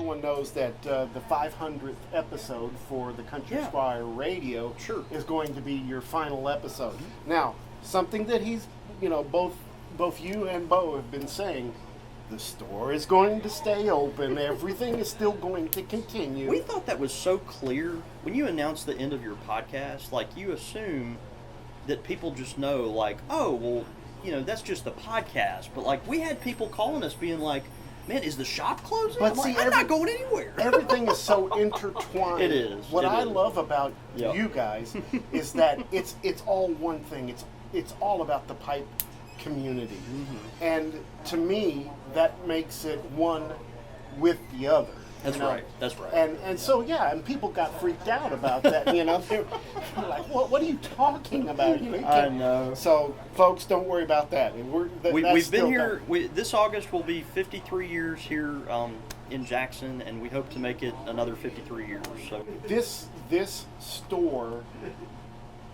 everyone knows that the 500th episode for the Country Squire Radio is going to be your final episode. Mm-hmm. Now, something that he's, both you and Bo have been saying, the store is going to stay open. Everything is still going to continue. We thought that was so clear. When you announce the end of your podcast, you assume that people just know, oh, well, that's just the podcast. But, we had people calling us being like, man, is the shop closing? But I'm not going anywhere. Everything is so intertwined. It is. What I love about you guys is that it's all one thing. It's all about the pipe community. Mm-hmm. And to me, that makes it one with the other. That's right. That's right. And so, and people got freaked out about that, They're like, what are you talking about? I know. So, folks, don't worry about that. We've been here, this August will be 53 years here in Jackson, and we hope to make it another 53 years. So This store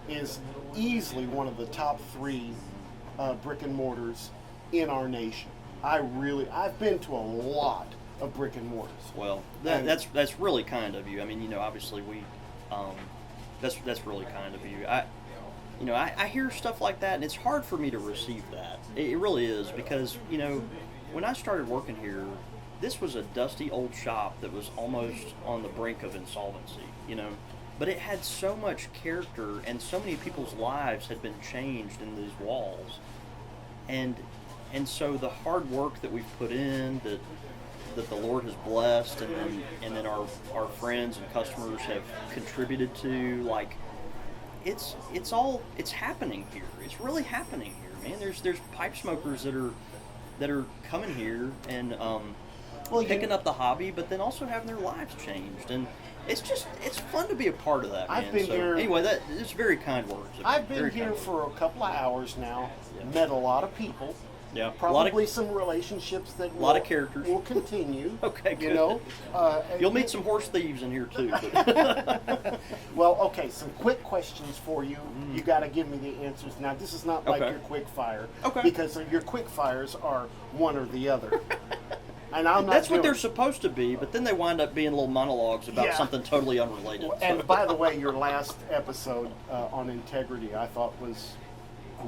is easily one of the top 3 brick and mortars in our nation. I've been to a lot of brick and mortars. Well, that's really kind of you. I mean, obviously we, that's really kind of you. I hear stuff like that, and it's hard for me to receive that. It really is, because when I started working here, this was a dusty old shop that was almost on the brink of insolvency. But it had so much character, and so many people's lives had been changed in these walls, and so the hard work that we've put in, that the Lord has blessed, and then our friends and customers have contributed to, it's happening here. It's really happening here, man. There's pipe smokers that are coming here and picking up the hobby, but then also having their lives changed, and it's fun to be a part of that, man. I've been here. Anyway, it's very kind words. I've been here for a couple of hours now. Yeah. Met a lot of people. Yeah, probably some relationships that a lot of characters will continue. Okay, good. You'll meet some horse thieves in here too. Well, okay. Some quick questions for you. You got to give me the answers. Now, this is not like your quick fire, because your quick fires are one or the other. And I'm not. That's what they're supposed to be, but then they wind up being little monologues about something totally unrelated. And by the way, your last episode on integrity, I thought was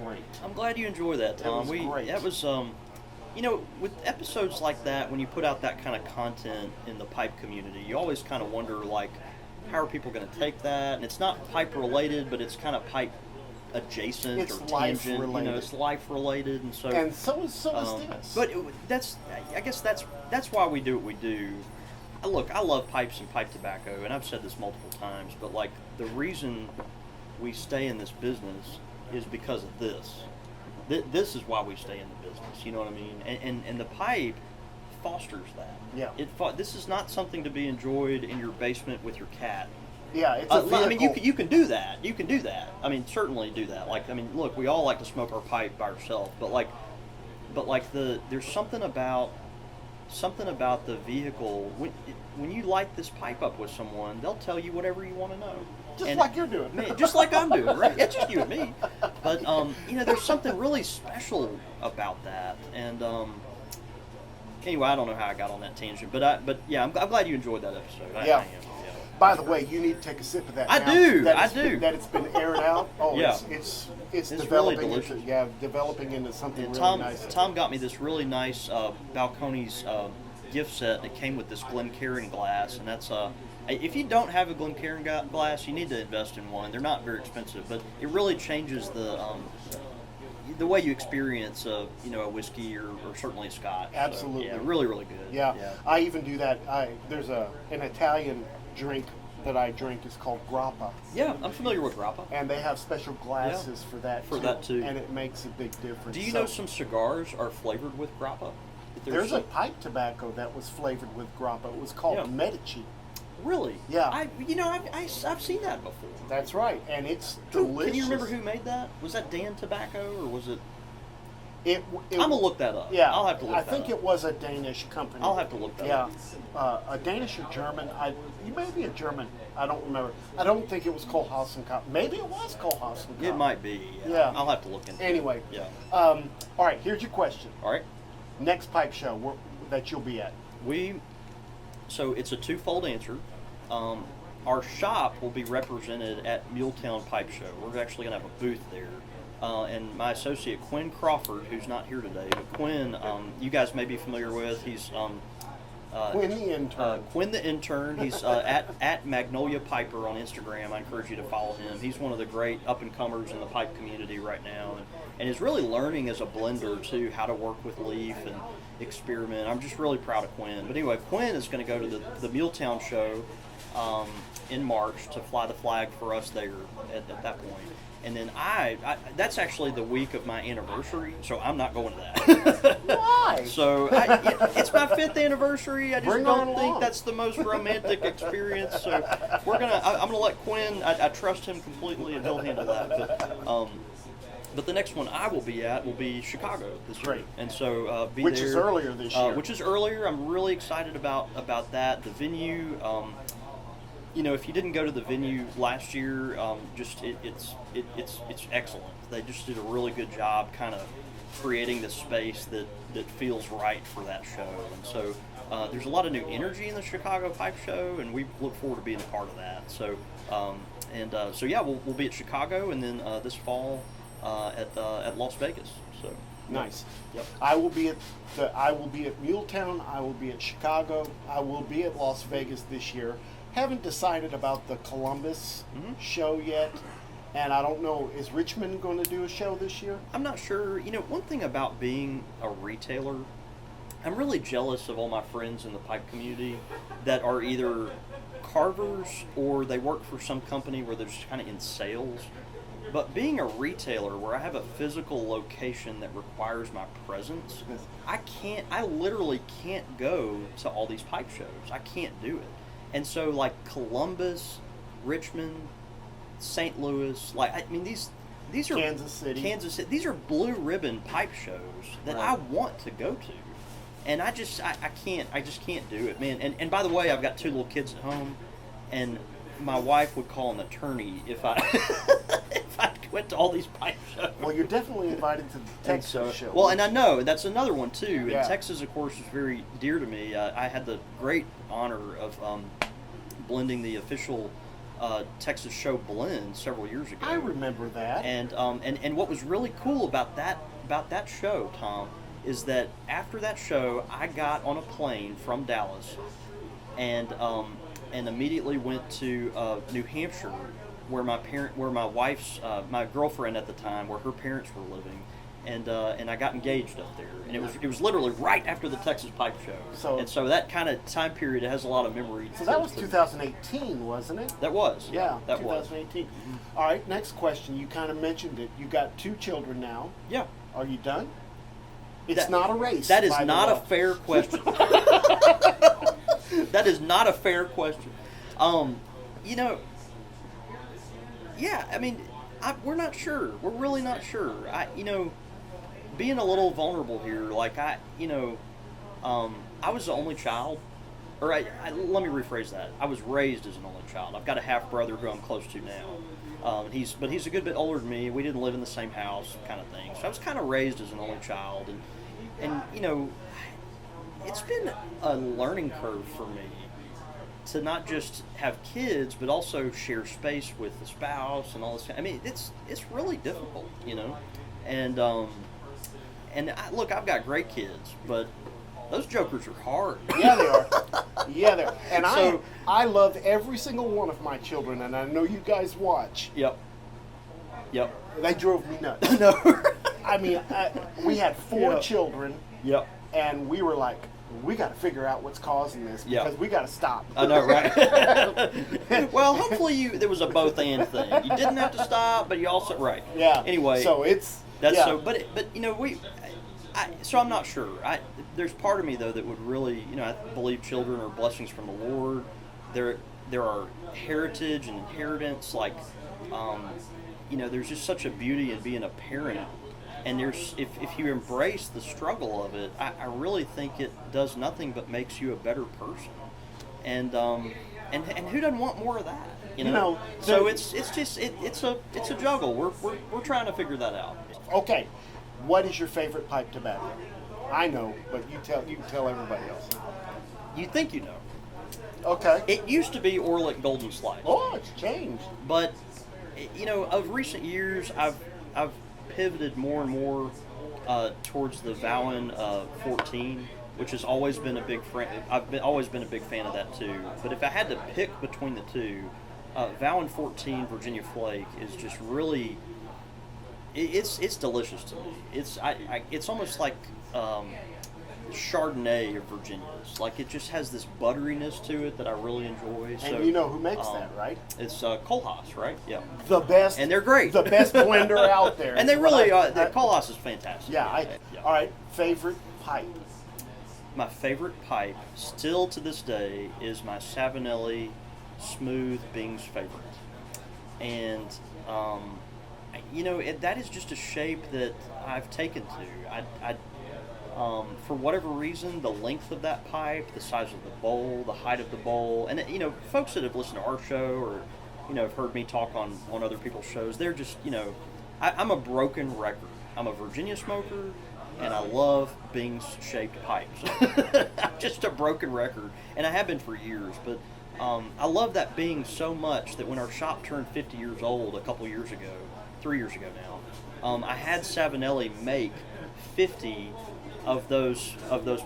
great. I'm glad you enjoy that, Tom. That was great. That was, with episodes like that, when you put out that kind of content in the pipe community, you always kind of wonder, how are people going to take that? And it's not pipe related, but it's kind of pipe adjacent it's or life tangent. Related. It's life related, and so is this. But I guess that's why we do what we do. Look, I love pipes and pipe tobacco, and I've said this multiple times, but the reason we stay in this business is because of this. This is why we stay in the business. You know what I mean? And the pipe fosters that. Yeah. This is not something to be enjoyed in your basement with your cat. Yeah, it's a vehicle. I mean, you can do that. You can do that. I mean, certainly do that. Look, we all like to smoke our pipe by ourselves, but there's something about the vehicle. When you light this pipe up with someone, they'll tell you whatever you want to know. Like you're doing. Just like I'm doing, right? It's just you and me. But, there's something really special about that. And, anyway, I don't know how I got on that tangent. But I'm glad you enjoyed that episode. I am. By the way, you need to take a sip of that. I do. That it's been aired out. Oh, yeah. It's developing really delicious. Developing into something really nice. Tom got me this really nice Balcones gift set, and it came with this Glencairn glass, and that's if you don't have a Glencairn glass, you need to invest in one. They're not very expensive, but it really changes the way you experience a whiskey or certainly a scotch. Absolutely. So, really, really good. Yeah. I even do that. There's an Italian drink that I drink is called grappa. Yeah, I'm familiar with grappa. And they have special glasses for that too. And it makes a big difference. Do you know some cigars are flavored with grappa? There's a pipe tobacco that was flavored with grappa. It was called Medici. Really? Yeah. I've seen that before. That's right, and it's delicious. Can you remember who made that? Was that Dan Tobacco, or was it? I'm gonna look that up. Yeah, I'll have to look that up. I think it was a Danish company. I'll have to look that up. Yeah, a Danish or German. You may be a German. I don't remember. I don't think it was Kohlhaas & Kopp. Maybe it was Kohlhaas & Kopp. It might be. Yeah. I'll have to look into it. Anyway. Yeah. All right. Here's your question. All right. Next pipe show that you'll be at. so it's a twofold answer. Our shop will be represented at Muletown Pipe Show. We're actually going to have a booth there. And my associate, Quinn Crawford, who's not here today, but Quinn, you guys may be familiar with. He's Quinn the intern. Quinn the intern. He's at Magnolia Piper on Instagram. I encourage you to follow him. He's one of the great up-and-comers in the pipe community right now, and is really learning as a blender, too, how to work with leaf and experiment. I'm just really proud of Quinn. But anyway, Quinn is going to go to the Muletown Show in March to fly the flag for us there at that point. And then I that's actually the week of my anniversary, so I'm not going to that. Why? So it's my 5th anniversary. I just don't think along. that's the most romantic experience. So I'm gonna let Quinn. I trust him completely, and he'll handle that. But the next one I will be at will be Chicago this year. Great. And so be Which there. is earlier this year. Which is earlier. I'm really excited about that. The venue. If you didn't go to the venue last year, it's excellent. They just did a really good job, kind of creating the space that feels right for that show. And so there's a lot of new energy in the Chicago Pipe Show, and we look forward to being a part of that. So we'll be at Chicago, and then this fall at Las Vegas. So nice. Yep. I will be at Muletown. I will be at Chicago. I will be at Las Vegas this year. Haven't decided about the Columbus show yet, and I don't know, is Richmond going to do a show this year? I'm not sure. One thing about being a retailer, I'm really jealous of all my friends in the pipe community that are either carvers or they work for some company where they're just kind of in sales. But being a retailer where I have a physical location that requires my presence, I literally can't go to all these pipe shows. I can't do it. And so, like Columbus, Richmond, St. Louis, these are Kansas City. These are blue ribbon pipe shows that I want to go to, and I just can't do it, man. And by the way, I've got 2 little kids at home, and my wife would call an attorney if I if I went to all these pipe shows. Well, you're definitely invited to the Texas show. Well, and I know that's another one too. Yeah. And Texas, of course, is very dear to me. I had the great honor of blending the official Texas show blend several years ago. I remember that. And what was really cool about that show, Tom, is that after that show, I got on a plane from Dallas, and immediately went to New Hampshire, where my wife's my girlfriend at the time, where her parents were living, and I got engaged up there, and it was literally right after the Texas Pipe Show, so that kind of time period has a lot of memory. So that was 2018, wasn't it? That was. Yeah, that 2018. All right, next question. You kind of mentioned it. You got 2 children now. Yeah. Are you done? It's not a race. That is not a fair question. That is not a fair question. Yeah, I mean, we're not sure. We're really not sure. Being a little vulnerable here, I was the only child, or let me rephrase that. I was raised as an only child. I've got a half brother who I'm close to now. He's a good bit older than me. We didn't live in the same house, kind of thing. So I was kind of raised as an only child, and it's been a learning curve for me to not just have kids, but also share space with the spouse and all this. I mean, it's really difficult, And look, I've got great kids, but those jokers are hard. Yeah, they are. Yeah, they are. And I love every single one of my children, and I know you guys watch. Yep. They drove me nuts. No. I mean, we had 4 children. Yep. And we were like, we got to figure out what's causing this because we got to stop. I know, right? Well, hopefully there was a both and thing. You didn't have to stop, but you also Yeah. Anyway, so so I'm not sure. There's part of me though that would really, I believe children are blessings from the Lord. There are heritage and inheritance. There's just such a beauty in being a parent. And if you embrace the struggle of it, I really think it does nothing but makes you a better person. And who doesn't want more of that? So it's a juggle. We're trying to figure that out. Okay, what is your favorite pipe tobacco? I know, but you tell everybody else. You think you know? Okay. It used to be Orlick Golden Slice. Oh, it's changed. But of recent years, I've pivoted more and more towards the Vowan 14, which has always been a big fan. Always been a big fan of that too. But if I had to pick between the two, Vowan 14 Virginia Flake is just really, it's delicious to me. It's almost like Chardonnay of Virginia's. Like, it just has this butteriness to it that I really enjoy. And you know who makes that, right? It's Kohlhaas, right? Yeah. The best. And they're great. The best blender out there. And they really are. Kohlhaas is fantastic. Yeah. All right. Favorite pipe? My favorite pipe, still to this day, is my Savinelli Smooth Bing's Favorite. And, that is just a shape that I've taken to. For whatever reason, the length of that pipe, the size of the bowl, the height of the bowl, and folks that have listened to our show or have heard me talk on other people's shows, they're just I'm a broken record. I'm a Virginia smoker, and I love Bing's shaped pipes. I'm just a broken record, and I have been for years. But I love that Bing so much that when our shop turned 50 years old a couple years ago, 3 years ago now, I had Savinelli make 50 of those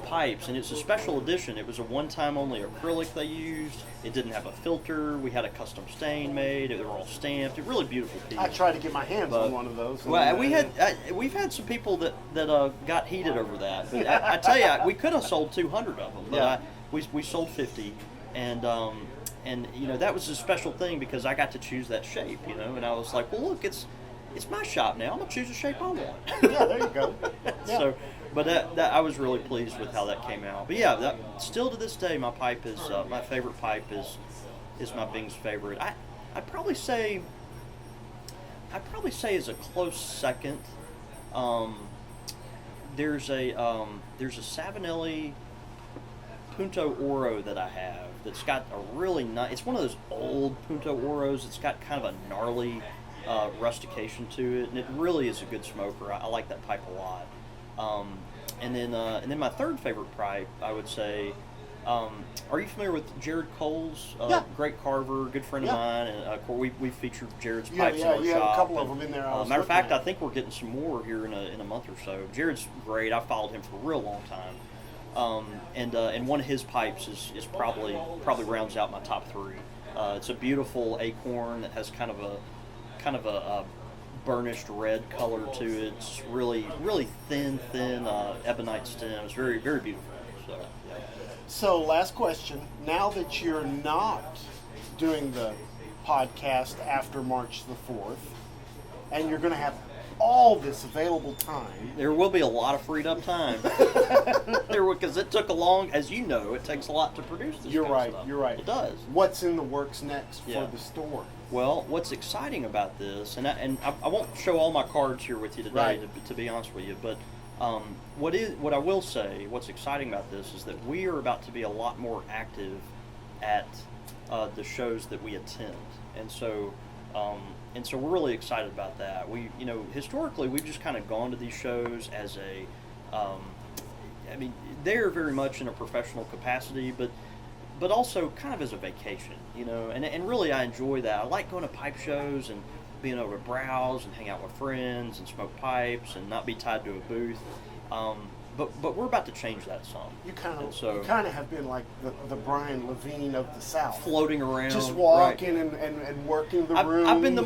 pipes, and it's a special edition. It was a one-time only acrylic they used. It didn't have a filter. We had a custom stain made. They were all stamped. A really beautiful piece. I tried to get my hands on one of those. Well, we've had some people that got heated over that. But I tell you, we could have sold 200 of them, but we sold 50, and that was a special thing because I got to choose that shape, and I was like, well, look, it's my shop now. I'm gonna choose a shape I want. Yeah, there you go. Yeah. So. But that I was really pleased with how that came out. But yeah, still to this day, my pipe is my favorite pipe is my Bing's Favorite. I'd probably say as a close second. There's a Savinelli Punto Oro that I have that's got a really nice. It's one of those old Punto Oros. It's got kind of a gnarly rustication to it, and it really is a good smoker. I like that pipe a lot. And then my third favorite pipe, I would say, are you familiar with Jared Cole's? Yeah. Great carver, good friend of mine, and we featured Jared's pipes in our our you shop. have a couple of them in there. Matter of fact, I think we're getting some more here in a month or so. Jared's great. I followed him for a real long time, and one of his pipes is probably rounds out my top three. It's a beautiful acorn that has kind of a burnished red color to it. It's really thin ebonite stem. It's very, very beautiful. So last question. Now that you're not doing the podcast after March the 4th, and you're going to have all this available time. There will be a lot of freed up time. Because it took as you know, it takes a lot to produce this You're right. It does. What's in the works next for the store? Well, what's exciting about this, and I won't show all my cards here with you today, to be honest with you, but what I will say, what's exciting about this is that we are about to be a lot more active at the shows that we attend, and so we're really excited about that. We, historically, we've just kind of gone to these shows as they're very much in a professional capacity, but also kind of as a vacation, and really I enjoy that. I like going to pipe shows and being able to browse and hang out with friends and smoke pipes and not be tied to a booth. But we're about to change that some. You kind of have been like the Brian Levine of the South, floating around, just walking and working the room. I've been the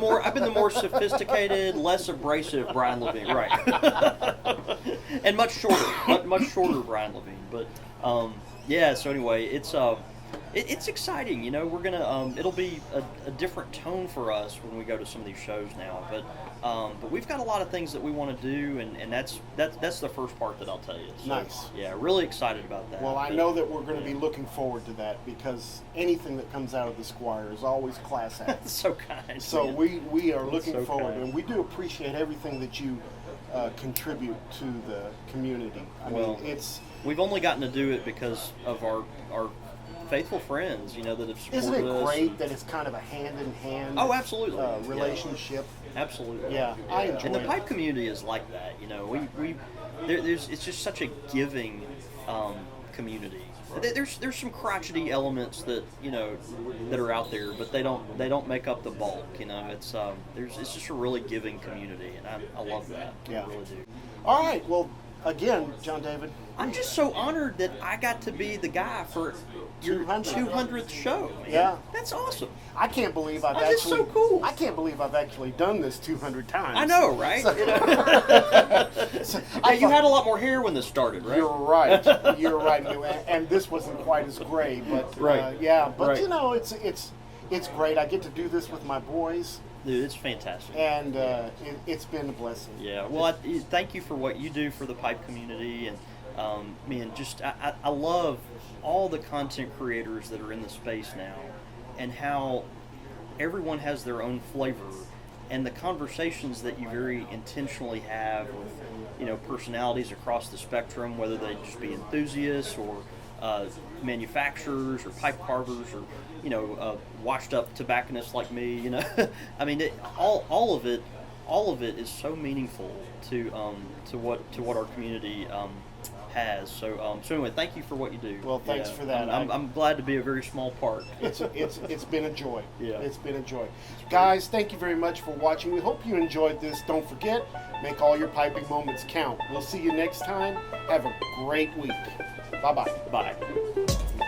more sophisticated, less abrasive Brian Levine, right? And much shorter Brian Levine. But so anyway, it's exciting. We're gonna it'll be a different tone for us when we go to some of these shows now. But we've got a lot of things that we want to do, and that's the first part that I'll tell you. So, nice. Yeah, really excited about that. Well, I know that we're going to be looking forward to that because anything that comes out of the Squire is always class act. So kind. So man. we are looking so forward, kind. and we do appreciate everything that you contribute to the community. I mean, we've only gotten to do it because of our faithful friends, that have supported us. Isn't it great that it's kind of a hand-in-hand absolutely. relationship? Yeah. Absolutely. Yeah, I enjoy it. And the pipe community is like that, it's just such a giving community. There's some crotchety elements that that are out there, but they don't make up the bulk. It's it's just a really giving community, and I love that. Yeah. I really do. All right. Well, again, Jon David, I'm just so honored that I got to be the guy for your 200th show. Man. Yeah. That's awesome. I can't believe I've That's actually. so cool. I can't believe I've actually done this 200 times. I know, right? So, You had a lot more hair when this started, right? You're right. You're right. And this wasn't quite as gray, but Right. yeah. But Right. it's great. I get to do this with my boys, Dude, it's fantastic. and it's been a blessing. Yeah, well, thank you for what you do for the pipe community, and man, just I love all the content creators that are in the space now, and how everyone has their own flavor, and the conversations that you very intentionally have with personalities across the spectrum, whether they just be enthusiasts or manufacturers or pipe carvers or washed up tobacconists like me. I mean, all of it is so meaningful to what our community has. So anyway, thank you for what you do. Well, thanks for that. I'm glad to be a very small part. It's been a joy. Yeah. It's been a joy. Guys, thank you very much for watching. We hope you enjoyed this. Don't forget, make all your piping moments count. We'll see you next time. Have a great week. Bye-bye. Bye.